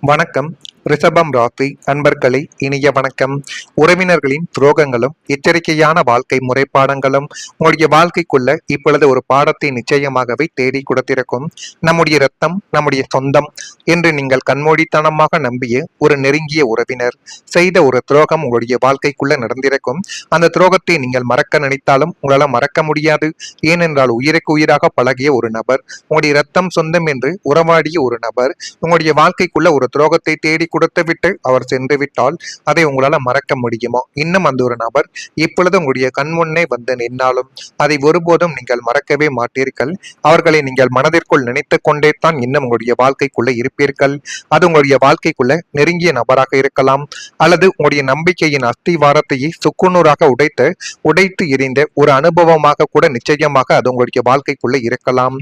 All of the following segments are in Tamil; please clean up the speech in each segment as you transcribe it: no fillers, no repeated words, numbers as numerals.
வணக்கம். ரிஷபம் ராசி அன்பர்களே, இனிய வணக்கம். உறவினர்களின் துரோகங்களும் எச்சரிக்கையான வாழ்க்கை முறைப்பாடங்களும் உங்களுடைய வாழ்க்கைக்குள்ள இப்பொழுது ஒரு பாடத்தை நிச்சயமாகவே தேடி கொடுத்திருக்கும். நம்முடைய இரத்தம், நம்முடைய சொந்தம் என்று நீங்கள் கண்மூடித்தனமாக நம்பிய ஒரு நெருங்கிய உறவினர் செய்த ஒரு துரோகம் உங்களுடைய வாழ்க்கைக்குள்ள நடந்திருக்கும். அந்த துரோகத்தை நீங்கள் மறக்க நினைத்தாலும் உங்களால் மறக்க முடியாது. ஏனென்றால் உயிருக்கு உயிராக பழகிய ஒரு நபர், உங்களுடைய இரத்தம் சொந்தம் என்று உறவாடிய ஒரு நபர் உங்களுடைய வாழ்க்கைக்குள்ள ஒரு துரோகத்தை தேடி கொடுத்து விட்டு அவர் சென்று விட்டால் அதை உங்களால மறக்க முடியுமா? இன்னும் அந்த ஒரு நபர் இப்பொழுது உங்களுடைய கண்முன்னே வந்து நின்னாலும் அதை ஒருபோதும் நீங்கள் மறக்கவே மாட்டீர்கள். அவர்களை நீங்கள் மனதிற்குள் நினைத்து கொண்டே தான் இன்னும் உங்களுடைய வாழ்க்கைக்குள்ள இருப்பீர்கள். அது உங்களுடைய வாழ்க்கைக்குள்ள நெருங்கிய நபராக இருக்கலாம், அல்லது உங்களுடைய நம்பிக்கையின் அஸ்திவாரத்தையே சுக்குநூறாக உடைத்து எறிந்த ஒரு அனுபவமாக கூட நிச்சயமாக அது உங்களுடைய வாழ்க்கைக்குள்ள இருக்கலாம்.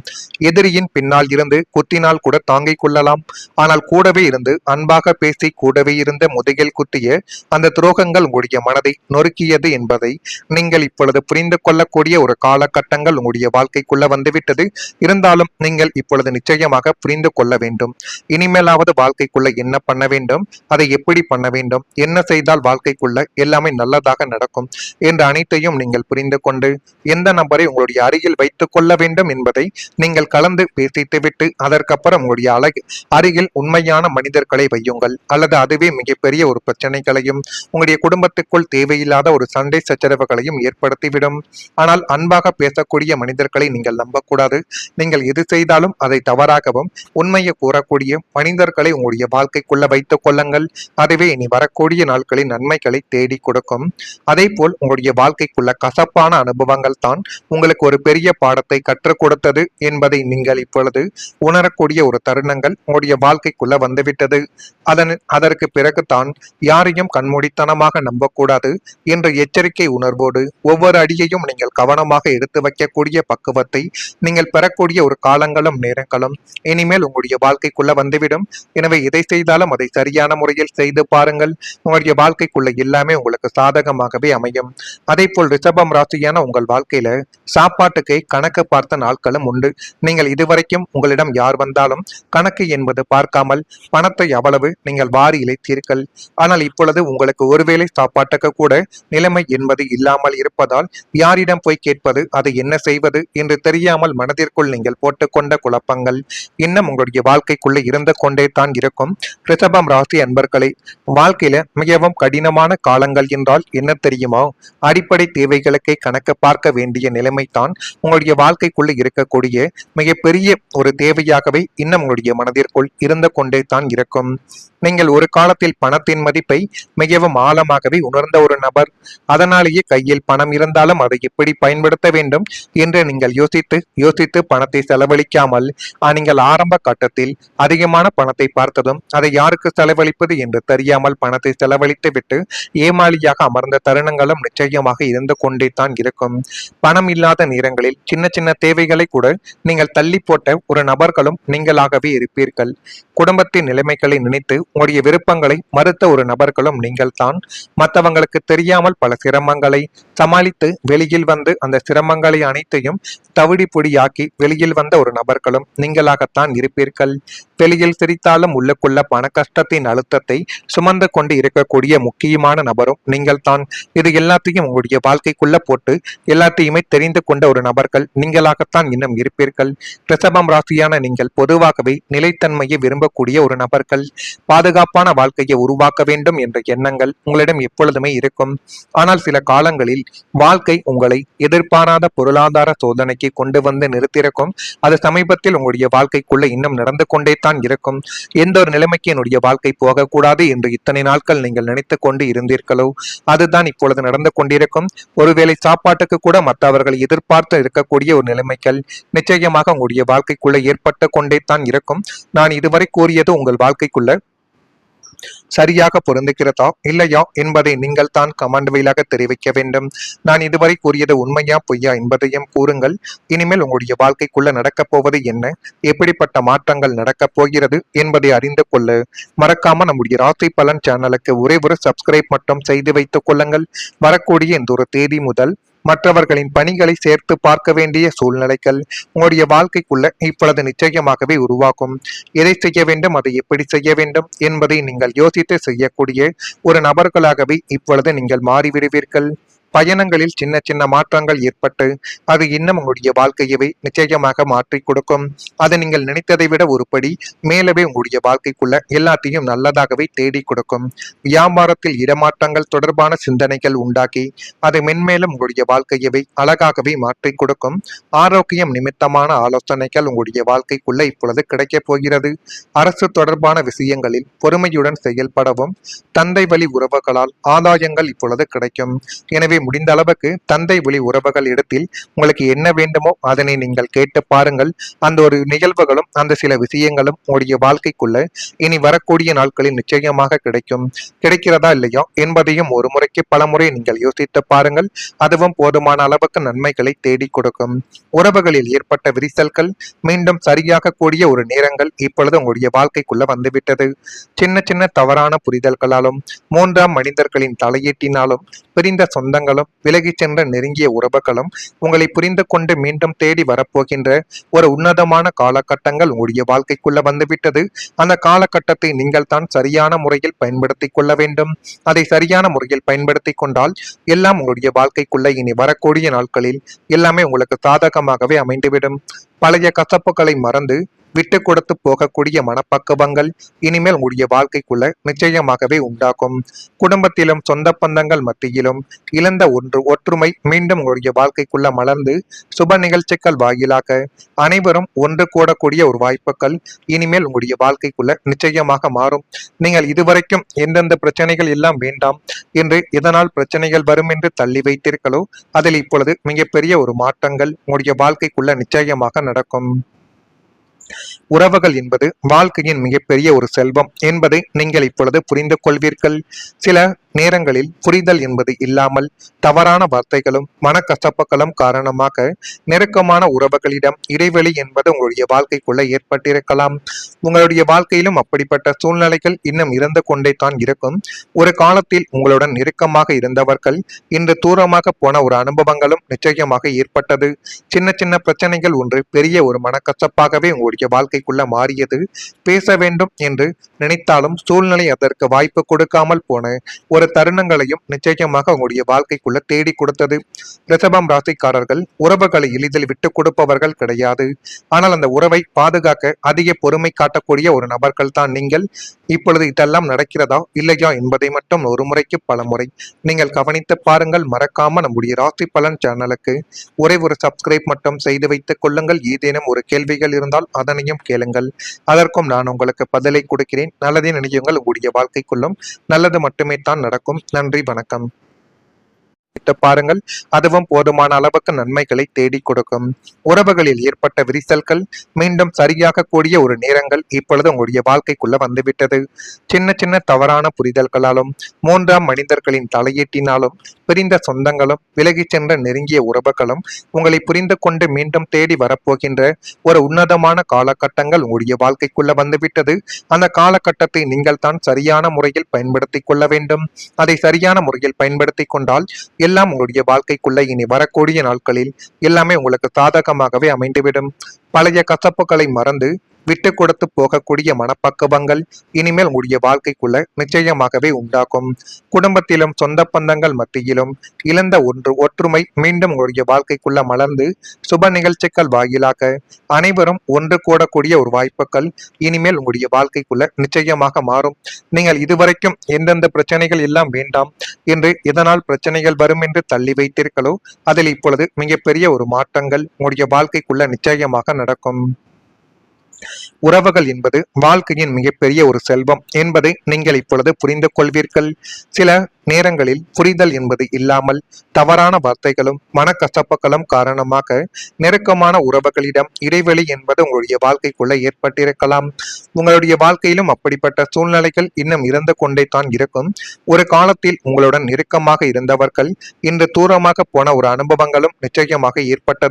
எதிரியின் பின்னால் இருந்து குத்தினால் கூட தாங்கிக் கொள்ளலாம். ஆனால் கூடவே இருந்து அன்பாக பேசி கூடவே இருந்த முதுகில் குத்திய அந்த துரோகங்கள் உங்களுடைய மனதை நொறுக்கியது என்பதை நீங்கள் இப்பொழுது புரிந்து கொள்ளக்கூடிய ஒரு காலகட்டங்கள் உங்களுடைய வாழ்க்கைக்குள்ள வந்துவிட்டது. இருந்தாலும் நீங்கள் இப்பொழுது நிச்சயமாக புரிந்து கொள்ள வேண்டும். இனிமேலாவது வாழ்க்கைக்குள்ள என்ன பண்ண வேண்டும், அதை எப்படி பண்ண வேண்டும், என்ன செய்தால் வாழ்க்கைக்குள்ள எல்லாமே நல்லதாக நடக்கும் என்ற அனைத்தையும் நீங்கள் புரிந்து கொண்டு எந்த நபரை உங்களுடைய அருகில் வைத்துக் கொள்ள வேண்டும் என்பதை நீங்கள் கலந்து பேசித்துவிட்டு அதற்கப்புறம் உங்களுடைய அருகில் உண்மையான மனிதர்களை வையுங்கள். அல்லது அதுவே மிகப்பெரிய ஒரு பிரச்சனைகளையும் உங்களுடைய குடும்பத்துக்குள் தேவையில்லாத ஒரு சண்டை சச்சரவுகளையும் ஏற்படுத்திவிடும். ஆனால் அன்பாக பேசக்கூடிய மனிதர்களை நீங்கள் நம்பக்கூடாது. நீங்கள் எது செய்தாலும் அதை தவறாகவும் உண்மையை கூறக்கூடிய மனிதர்களை உங்களுடைய வாழ்க்கைக்குள்ள வைத்துக் கொள்ளுங்கள். அதுவே இனி வரக்கூடிய நாட்களின் நன்மைகளை தேடி கொடுக்கும். அதே போல் உங்களுடைய வாழ்க்கைக்குள்ள கசப்பான அனுபவங்கள் தான் உங்களுக்கு ஒரு பெரிய பாடத்தை கற்றுக் கொடுத்தது என்பதை நீங்கள் இப்பொழுது உணரக்கூடிய ஒரு தருணங்கள் உங்களுடைய வாழ்க்கைக்குள்ள வந்துவிட்டது. அதற்கு பிறகுதான் யாரையும் கண்மூடித்தனமாக நம்பக்கூடாது என்ற எச்சரிக்கை உணர்வோடு ஒவ்வொரு அடியையும் நீங்கள் கவனமாக எடுத்து வைக்கக்கூடிய பக்குவத்தை நீங்கள் பெறக்கூடிய ஒரு காலங்களும் நேரங்களும் இனிமேல் உங்களுடைய வாழ்க்கைக்குள்ள வந்துவிடும். எனவே எதை செய்தாலும் அதை சரியான முறையில் செய்து பாருங்கள். உங்களுடைய வாழ்க்கைக்குள்ள எல்லாமே உங்களுக்கு சாதகமாகவே அமையும். அதே போல் ரிஷபம் ராசியான உங்கள் வாழ்க்கையில சாப்பாட்டுக்கு கணக்கு பார்த்த நாட்களும் உண்டு. நீங்கள் இதுவரைக்கும் உங்களிடம் யார் வந்தாலும் கணக்கு என்பது பார்க்காமல் பணத்தை அவ்வளவு நீங்கள் வாரி இழைத்தீர்கள். ஆனால் இப்பொழுது உங்களுக்கு ஒருவேளை சாப்பாட்டுக்கு கூட நிலைமை என்பது இல்லாமல் இருப்பதால் யாரிடம் போய் கேட்பது, அதை என்ன செய்வது என்று தெரியாமல் மனதிற்குள் நீங்கள் போட்டுக்கொண்ட குழப்பங்கள் இன்னும் உங்களுடைய வாழ்க்கைக்குள்ளே இருந்து கொண்டே தான் இருக்கும். ரிஷபம் ராசி அன்பர்களே, வாழ்க்கையில மிகவும் கடினமான காலங்கள் என்றால் என்ன தெரியுமா? அடிப்படை தேவைகளுக்கே கணக்கு பார்க்க வேண்டிய நிலைமை தான் உங்களுடைய வாழ்க்கைக்குள்ள இருக்கக்கூடிய மிகப்பெரிய ஒரு தேவையாகவே இன்னும் உங்களுடைய மனதிற்குள் இருந்து கொண்டே தான் இருக்கும். நீங்கள் ஒரு காலத்தில் பணத்தின் மதிப்பை மிகவும் ஆழமாகவே உணர்ந்த ஒரு நபர். அதனாலேயே கையில் பணம் இருந்தாலும் அதை எப்படி பயன்படுத்த வேண்டும் என்று நீங்கள் யோசித்து பணத்தை செலவழிக்காமல் நீங்கள் ஆரம்ப கட்டத்தில் அதிகமான பணத்தை பார்த்ததும் அதை யாருக்கு செலவழிப்பது என்று தெரியாமல் பணத்தை செலவழித்து விட்டு ஏமாளியாக அமர்ந்த தருணங்களும் நிச்சயமாக இருந்து கொண்டே தான் இருக்கும். பணம் இல்லாத நேரங்களில் சின்ன சின்ன தேவைகளை கூட நீங்கள் தள்ளி போட்ட ஒரு நபர்களும் நீங்களாகவே இருப்பீர்கள். குடும்பத்தின் நிலைமைகளை நினைத்து உங்களுடைய விருப்பங்களை மறுத்த ஒரு நபர்களும் நீங்கள் தான். மற்றவங்களுக்கு தெரியாமல் பல சிரமங்களை சமாளித்து வெளியில் வந்து அந்த சிரமங்களை அனைத்தையும் தவிடி பொடியாக்கி வெளியில் வந்த ஒரு நபர்களும் நீங்களாகத்தான் இருப்பீர்கள். வெளியில் சிரித்தாலும் உள்ளுக்குள்ள பண கஷ்டத்தின் அழுத்தத்தை சுமந்து கொண்டு இருக்கக்கூடிய முக்கியமான நபரும் நீங்கள் தான். இது எல்லாத்தையும் உங்களுடைய வாழ்க்கைக்குள்ள போட்டு எல்லாத்தையுமே தெரிந்து கொண்ட ஒரு நபர்கள் நீங்களாகத்தான் இன்னும் இருப்பீர்கள். ரிஷபம் ராசியான நீங்கள் பொதுவாகவே நிலைத்தன்மையை விரும்பக்கூடிய ஒரு நபர்கள். பாதுகாப்பான வாழ்க்கையை உருவாக்க வேண்டும் என்ற எண்ணங்கள் உங்களிடம் எப்பொழுதுமே இருக்கும். ஆனால் சில காலங்களில் வாழ்க்கை உங்களை எதிர்பாராத பொருளாதார சோதனைக்கு கொண்டு வந்து நிறுத்திருக்கும். அது சமீபத்தில் உங்களுடைய வாழ்க்கைக்குள்ள இன்னும் நடந்து கொண்டே தான் இருக்கும். எந்த ஒரு நிலைமைக்கு என்னுடைய வாழ்க்கை போகக்கூடாது என்று இத்தனை நாட்கள் நீங்கள் நினைத்து கொண்டு இருந்தீர்களோ அதுதான் இப்பொழுது நடந்து கொண்டிருக்கும். ஒருவேளை சாப்பாட்டுக்கு கூட மற்றவர்கள் எதிர்பார்த்து இருக்கக்கூடிய ஒரு நிலைமைகள் நிச்சயமாக உங்களுடைய வாழ்க்கைக்குள்ள ஏற்பட்டு கொண்டே தான் இருக்கும். நான் இதுவரை கூறியது உங்கள் வாழ்க்கைக்குள்ள சரியாக பொருந்துகிறதா இல்லையா என்பதை நீங்கள் தான் கமெண்ட் வழியாக தெரிவிக்க வேண்டும். நான் இதுவரை கூறியது உண்மையா பொய்யா என்பதையும் கூறுங்கள். இனிமேல் உங்களுடைய வாழ்க்கைக்குள்ள நடக்கப் போவது என்ன, எப்படிப்பட்ட மாற்றங்கள் நடக்கப் போகிறது என்பதை அறிந்து கொள்ள மறக்காம நம்முடைய ராசி பலன் சேனலுக்கு ஒரே ஒரு சப்ஸ்கிரைப் மட்டும் செய்து வைத்துக் கொள்ளுங்கள். வரக்கூடிய இந்த ஒரு தேதி முதல் மற்றவர்களின் பணிகளை சேர்த்து பார்க்க வேண்டிய சூழ்நிலைகள் உங்களுடைய வாழ்க்கைக்குள்ள இப்பொழுது நிச்சயமாகவே உருவாகும். எதை செய்ய வேண்டும், அதை எப்படி செய்ய வேண்டும் என்பதை நீங்கள் யோசித்து செய்யக்கூடிய ஒரு நபர்களாகவே இப்பொழுது நீங்கள் மாறிவிடுவீர்கள். பயணங்களில் சின்ன சின்ன மாற்றங்கள் ஏற்பட்டு அது இன்னும் உங்களுடைய வாழ்க்கையவே நிச்சயமாக மாற்றி கொடுக்கும். அது நீங்கள் நினைத்ததை விட ஒரு படி மேலவே உங்களுடைய வாழ்க்கைக்குள்ள எல்லாத்தையும் நல்லதாகவே தேடி கொடுக்கும். வியாபாரத்தில் இடமாற்றங்கள் தொடர்பான சிந்தனைகள் உண்டாக்கி அது மென்மேலும் உங்களுடைய வாழ்க்கையவே அழகாகவே மாற்றி கொடுக்கும். ஆரோக்கியம் நிமித்தமான ஆலோசனைகள் உங்களுடைய வாழ்க்கைக்குள்ள இப்பொழுது கிடைக்கப் போகிறது. அரசு தொடர்பான விஷயங்களில் பொறுமையுடன் செயல்படவும் தந்தை வழி உறவுகளால் ஆதாயங்கள் இப்பொழுது கிடைக்கும். எனவே முடிந்த அளவுக்கு தந்தை வழி உறவுகள் இடத்தில் உங்களுக்கு என்ன வேண்டுமோ அதனை நீங்கள் கேட்டு பாருங்கள். அந்த ஒரு நிகழ்வுகளும் அந்த சில விஷயங்களும் உங்களுடைய வாழ்க்கைக்குள்ள இனி வரக்கூடிய நாட்களில் நிச்சயமாக கிடைக்கும். கிடைக்கிறதா இல்லையா என்பதையும் ஒரு முறைக்கு பல முறை நீங்கள் யோசித்து பாருங்கள். அதுவும் போதுமான அளவுக்கு நன்மைகளை தேடி கொடுக்கும். உறவுகளில் ஏற்பட்ட விரிசல்கள் மீண்டும் சரியாக கூடிய ஒரு நேரங்கள் இப்பொழுது உங்களுடைய வாழ்க்கைக்குள்ள வந்துவிட்டது. சின்ன சின்ன தவறான புரிதல்களாலும் மூன்றாம் மனிதர்களின் தலையீட்டினாலும் பிரிந்த சொந்தங்களும் விலகி சென்ற நெருங்கிய உறவுகளும் உங்களை புரிந்து கொண்டு மீண்டும் தேடி வரப்போகின்ற ஒரு உன்னதமான காலகட்டங்கள் உங்களுடைய வாழ்க்கைக்குள்ள வந்துவிட்டது. அந்த காலகட்டத்தை நீங்கள் தான் சரியான முறையில் பயன்படுத்தி கொள்ள வேண்டும். அதை சரியான முறையில் பயன்படுத்தி கொண்டால் எல்லாம் உங்களுடைய வாழ்க்கைக்குள்ள இனி வரக்கூடிய நாட்களில் எல்லாமே உங்களுக்கு சாதகமாகவே அமைந்துவிடும். பழைய கசப்புகளை மறந்து விட்டு கொடுத்து போகக்கூடிய மனப்பக்குவங்கள் இனிமேல் உங்களுடைய வாழ்க்கைக்குள்ள நிச்சயமாகவே உண்டாகும். குடும்பத்திலும் சொந்த பந்தங்கள் மத்தியிலும் இழந்த ஒற்றுமை மீண்டும் உங்களுடைய வாழ்க்கைக்குள்ள மலர்ந்து சுப நிகழ்ச்சிகள் வாயிலாக அனைவரும் ஒன்று கூடக்கூடிய ஒரு வாய்ப்புகள் இனிமேல் உங்களுடைய வாழ்க்கைக்குள்ள நிச்சயமாக மாறும். நீங்கள் இதுவரைக்கும் எந்தெந்த பிரச்சனைகள் எல்லாம் வேண்டாம் என்று எதனால் பிரச்சனைகள் வரும் என்று தள்ளி வைத்தீர்களோ அதில் இப்பொழுது மிகப்பெரிய ஒரு மாற்றங்கள் உங்களுடைய வாழ்க்கைக்குள்ள நிச்சயமாக நடக்கும். உறவுகள் என்பது வாழ்க்கையின் மிகப்பெரிய ஒரு செல்வம் என்பதை நீங்கள் இப்பொழுது புரிந்து கொள்வீர்கள். சில நேரங்களில் புரிதல் என்பது இல்லாமல் தவறான வார்த்தைகளும் மனக்கசப்புகளும் காரணமாக நெருக்கமான உறவுகளிடம் இடைவெளி என்பது உங்களுடைய வாழ்க்கைக்குள்ள ஏற்பட்டிருக்கலாம். உங்களுடைய வாழ்க்கையிலும் அப்படிப்பட்ட சூழ்நிலைகள் இன்னும் இருந்து கொண்டே தான் இருக்கும். ஒரு காலத்தில் உங்களுடன் நெருக்கமாக இருந்தவர்கள் இன்று தூரமாக போன ஒரு அனுபவங்களும் நிச்சயமாக ஏற்பட்டது. சின்ன சின்ன பிரச்சனைகள் ஒன்று பெரிய ஒரு மனக்கசப்பாகவே உங்களுடைய வாழ்க்கைக்குள்ள மாறியது. பேச வேண்டும் என்று நினைத்தாலும் சூழ்நிலை அதற்கு வாய்ப்பு கொடுக்காமல் போன ஒரு தருணங்களையும் நிச்சயமாக உங்களுடைய வாழ்க்கைக்குள்ள தேடி கொடுத்தது. ரிஷபம் ராசிக்காரர்கள் உறவுகளை எளிதில் விட்டு கொடுப்பவர்கள் கிடையாது. ஆனால் அந்த உறவை பாதுகாக்க அதிக பொறுமை காட்டக்கூடிய ஒரு நபர்கள் தான் நீங்கள். இப்பொழுது இதெல்லாம் நடக்கிறதா இல்லையா என்பதை மட்டும் ஒரு முறைக்கு பல முறை நீங்கள் கவனித்து பாருங்கள். மறக்காம நம்முடைய ராசி பலன் சேனலுக்கு ஒரே ஒரு சப்ஸ்கிரைப் மட்டும் செய்து வைத்துக் கொள்ளுங்கள். ஏதேனும் ஒரு கேள்விகள் இருந்தால் அதனையும் கேளுங்கள். அதற்கும் நான் உங்களுக்கு பதிலை கொடுக்கிறேன். நல்லதே நினையுங்கள். உங்களுடைய வாழ்க்கைக்குள்ளும் நல்லது மட்டுமே தான் நடக்கும். நன்றி, வணக்கம். பாருங்கள். அதுவும் போதுமான அளவுக்கு நன்மைகளை தேடி கொடுக்கும். உறவுகளில் ஏற்பட்ட விரிசல்கள் மீண்டும் சரியாக கூடிய ஒரு நேரங்கள் இப்பொழுது உங்களுடைய வாழ்க்கைக்குள்ள வந்துவிட்டது. சின்ன சின்ன தவறான புரிதல்களாலும் மூன்றாம் மனிதர்களின் தலையீட்டினாலும் பிரிந்த சொந்தங்களும் விலகி சென்ற நெருங்கிய உறவுகளும் உங்களை புரிந்து கொண்டு மீண்டும் தேடி வரப்போகின்ற ஒரு உன்னதமான காலகட்டங்கள் உங்களுடைய வாழ்க்கைக்குள்ள வந்துவிட்டது. அந்த காலகட்டத்தை நீங்கள் தான் சரியான முறையில் பயன்படுத்தி கொள்ள வேண்டும். அதை சரியான முறையில் பயன்படுத்தி கொண்டால் எல்லாம் உங்களுடைய வாழ்க்கைக்குள்ள இனி வரக்கூடிய நாட்களில் எல்லாமே உங்களுக்கு சாதகமாகவே அமைந்துவிடும். பழைய கசப்புகளை மறந்து விட்டு கொடுத்து போகக்கூடிய மனப்பக்குவங்கள் இனிமேல் உங்களுடைய வாழ்க்கைக்குள்ள நிச்சயமாகவே உண்டாகும். குடும்பத்திலும் சொந்த பந்தங்கள் மத்தியிலும் இழந்த ஒற்றுமை மீண்டும் உங்களுடைய வாழ்க்கைக்குள்ள மலர்ந்து சுப நிகழ்ச்சிகள் வாயிலாக அனைவரும் ஒன்று கூடக்கூடிய ஒரு வாய்ப்புகள் இனிமேல் உங்களுடைய வாழ்க்கைக்குள்ள நிச்சயமாக மாறும். நீங்கள் இதுவரைக்கும் எந்தெந்த பிரச்சனைகள் எல்லாம் வேண்டாம் என்று எதனால் பிரச்சனைகள் வரும் என்று தள்ளி வைத்தீர்களோ அதில் இப்பொழுது மிகப்பெரிய ஒரு மாற்றங்கள் உங்களுடைய வாழ்க்கைக்குள்ள நிச்சயமாக நடக்கும். உறவுகள் என்பது வாழ்க்கையின் மிகப்பெரிய ஒரு செல்வம் என்பதை நீங்கள் இப்பொழுது புரிந்து கொள்வீர்கள். சில நேரங்களில் புரிதல் என்பது இல்லாமல் தவறான வார்த்தைகளும் மனக்கசப்புகளும் காரணமாக நெருக்கமான உறவுகளிடம் இடைவெளி என்பது உங்களுடைய வாழ்க்கைக்குள்ள ஏற்பட்டிருக்கலாம். உங்களுடைய வாழ்க்கையிலும் அப்படிப்பட்ட சூழ்நிலைகள் இன்னும் இருந்து கொண்டே தான் இருக்கும். ஒரு காலத்தில் உங்களுடன் நெருக்கமாக இருந்தவர்கள் இன்று தூரமாக போன ஒரு அனுபவங்களும் நிச்சயமாக ஏற்பட்டது.